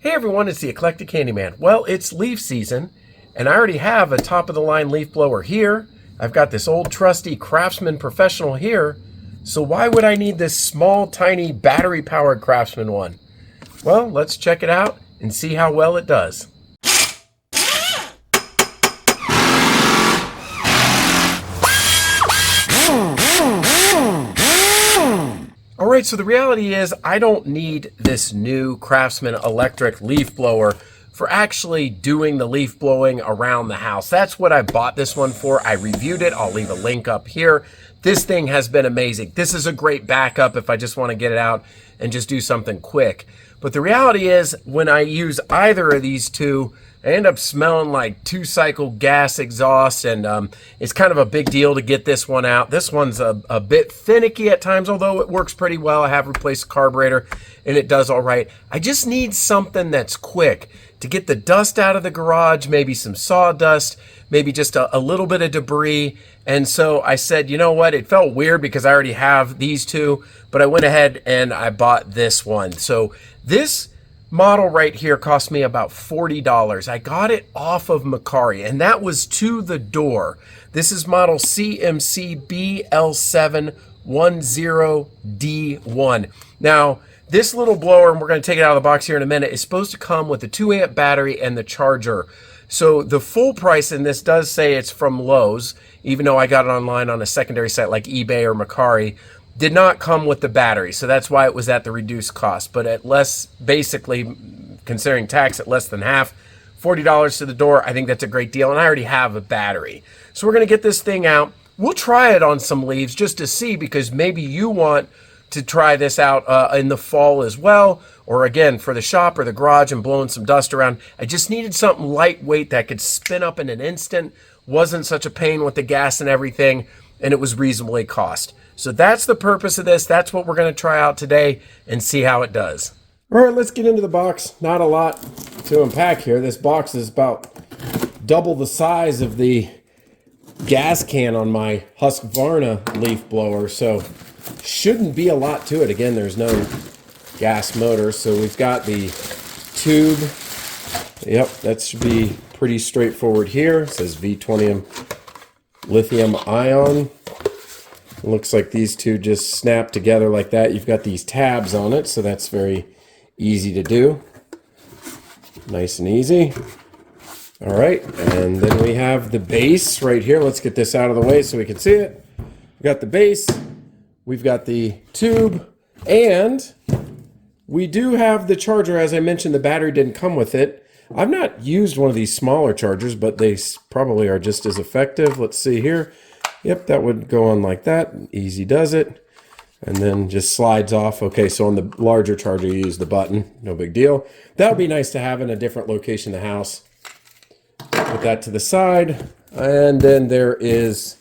Hey everyone, it's the Eclectic Handyman. Well, it's leaf season, and I already have a top-of-the-line leaf blower here. I've got this old trusty Craftsman Professional here. So why would I need this small, tiny, battery-powered Craftsman one? Well, let's check it out and see how well it does. Alright, so the reality is I don't need this new Craftsman electric leaf blower for actually doing the leaf blowing around the house. That's what I bought this one for. I reviewed it. I'll leave a link up here. This thing has been amazing. This is a great backup if I just want to get it out and just do something quick. But the reality is when I use either of these two, I end up smelling like two-cycle gas exhaust, and it's kind of a big deal to get this one out. This one's a bit finicky at times, although it works pretty well. I have replaced the carburetor, and it does all right. I just need something that's quick to get the dust out of the garage, maybe some sawdust, maybe just a little bit of debris. And so I said, you know what? It felt weird because I already have these two, but I went ahead and I bought this one. So this model right here cost me about $40. I got it off of Macari, and that was to the door. This is model CMC BL710D1. Now, this little blower, and we're going to take it out of the box here in a minute, is supposed to come with a 2-amp battery and the charger. So the full price in this does say it's from Lowe's, even though I got it online on a secondary site like eBay or Macari. Did not come with the battery, so that's why it was at the reduced cost. But at less, basically, considering tax, at less than half, $40 to the door, I think that's a great deal, and I already have a battery. So we're going to get this thing out. We'll try it on some leaves just to see, because maybe you want to try this out in the fall as well, or again, for the shop or the garage and blowing some dust around. I just needed something lightweight that could spin up in an instant, wasn't such a pain with the gas and everything, and it was reasonably cost. So that's the purpose of this. That's what we're going to try out today and see how it does. All right, let's get into the box. Not a lot to unpack here. This box is about double the size of the gas can on my Husqvarna leaf blower, so shouldn't be a lot to it. Again, there's no gas motor, so we've got the tube. Yep, that should be pretty straightforward here. It says V20 lithium ion. Looks like these two just snap together like that. You've got these tabs on it, so that's very easy to do. Nice and easy. All right, and then we have the base right here. Let's get this out of the way so we can see it. We've got the base, we've got the tube, and we do have the charger. As I mentioned, the battery didn't come with it. I've not used one of these smaller chargers, but they probably are just as effective. Let's see here. Yep, that would go on like that. Easy does it. And then just slides off. Okay, so on the larger charger, you use the button. No big deal. That would be nice to have in a different location in the house. Put that to the side. And then there is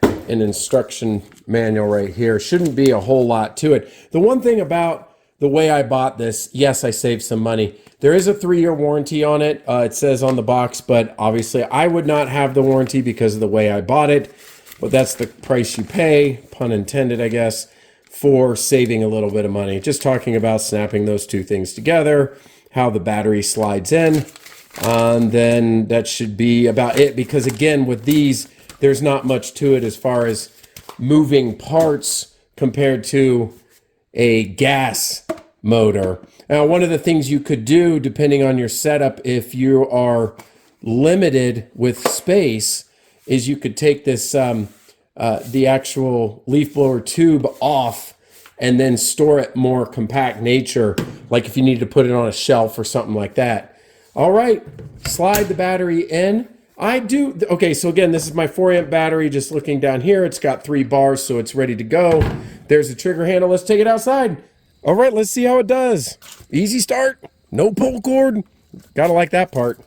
an instruction manual right here. Shouldn't be a whole lot to it. The one thing about the way I bought this, yes, I saved some money. There is a 3-year warranty on it. It says on the box, but obviously I would not have the warranty because of the way I bought it. But that's the price you pay, pun intended, I guess, for saving a little bit of money. Just talking about snapping those two things together, how the battery slides in, and then that should be about it. Because again, with these, there's not much to it as far as moving parts compared to a gas motor. Now, one of the things you could do, depending on your setup, if you are limited with space, is you could take this, the actual leaf blower tube off and then store it more compact nature, like if you need to put it on a shelf or something like that. All right, slide the battery in. Okay, so again, this is my 4-amp battery. Just looking down here, it's got 3 bars, so it's ready to go. There's the trigger handle. Let's take it outside. All right, let's see how it does. Easy start, no pull cord. Gotta like that part.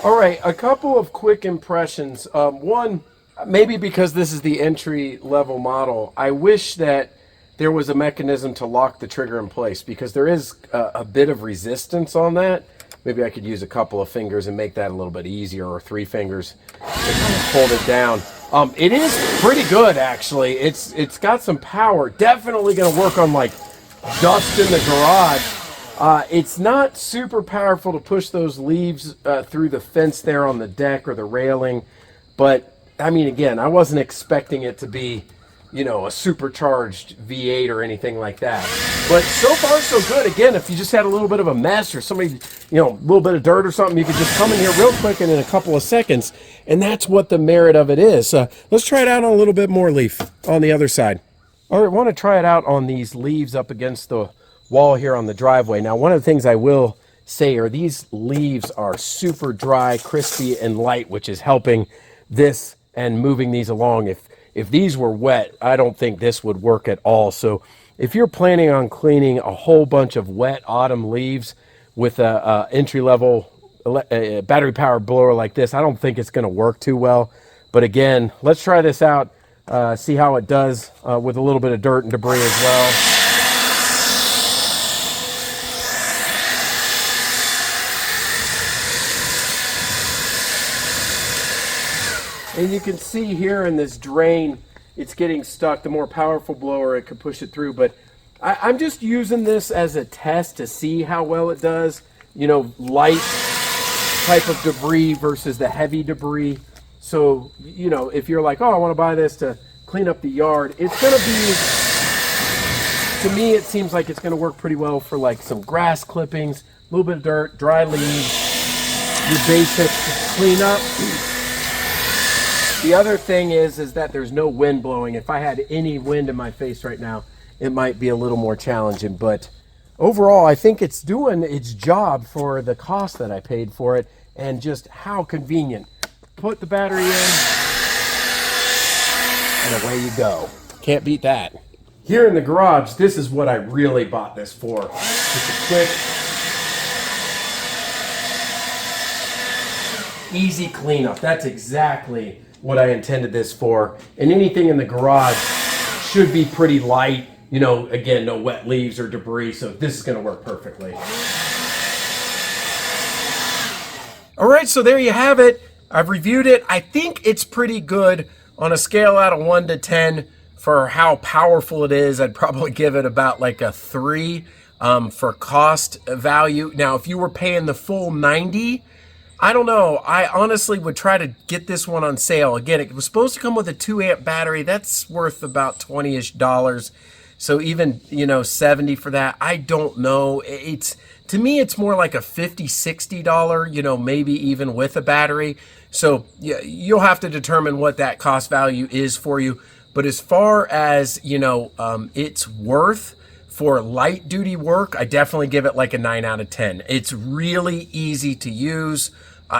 All right, a couple of quick impressions. One, maybe because this is the entry level model, I wish that there was a mechanism to lock the trigger in place, because there is a bit of resistance on that. Maybe I could use a couple of fingers and make that a little bit easier, or 3 fingers to kind of hold it down. It is pretty good, actually. It's got some power. Definitely going to work on like dust in the garage. It's not super powerful to push those leaves through the fence there on the deck or the railing, but I mean, again, I wasn't expecting it to be, you know, a supercharged V8 or anything like that. But so far, so good. Again, if you just had a little bit of a mess, or somebody, you know, a little bit of dirt or something, you could just come in here real quick and in a couple of seconds. And that's what the merit of it is. Let's try it out on a little bit more leaf on the other side. All right, I want to try it out on these leaves up against the wall here on the driveway. Now, one of the things I will say are these leaves are super dry, crispy, and light, which is helping this and moving these along. If these were wet, I don't think this would work at all. So if you're planning on cleaning a whole bunch of wet autumn leaves with a entry-level battery-powered blower like this, I don't think it's going to work too well. But again, let's try this out, see how it does with a little bit of dirt and debris as well. And you can see here in this drain, it's getting stuck. The more powerful blower, it could push it through. But I'm just using this as a test to see how well it does. You know, light type of debris versus the heavy debris. So, you know, if you're like, oh, I want to buy this to clean up the yard, it's going to be, to me, it seems like it's going to work pretty well for like some grass clippings, a little bit of dirt, dry leaves, your basic cleanup. The other thing is that there's no wind blowing. If I had any wind in my face right now, it might be a little more challenging. But overall, I think it's doing its job for the cost that I paid for it, and just how convenient. Put the battery in, and away you go. Can't beat that. Here in the garage, this is what I really bought this for. Just a quick, easy cleanup. That's exactly what I intended this for. And anything in the garage should be pretty light. You know, again, no wet leaves or debris, so this is going to work perfectly. All right, so there you have it. I've reviewed it. I think it's pretty good on a scale out of 1 to 10 for how powerful it is. I'd probably give it about like a 3 for cost value. Now, if you were paying the full 90, I don't know. I honestly would try to get this one on sale. Again, it was supposed to come with a 2-amp battery. That's worth about $20-ish. So even, you know, 70 for that, I don't know. It's, to me, it's more like a $50, $60, you know, maybe even with a battery. So yeah, you'll have to determine what that cost value is for you. But as far as, you know, it's worth for light duty work, I definitely give it like a 9 out of 10. It's really easy to use.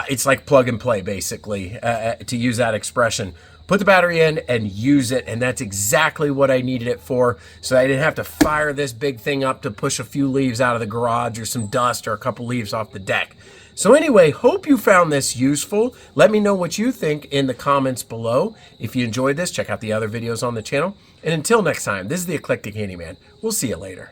It's like plug and play, basically, to use that expression. Put the battery in and use it, and that's exactly what I needed it for, so I didn't have to fire this big thing up to push a few leaves out of the garage or some dust or a couple leaves off the deck. So anyway, hope you found this useful. Let me know what you think in the comments below. If you enjoyed this, check out the other videos on the channel. And until next time, this is the Eclectic Handyman. We'll see you later.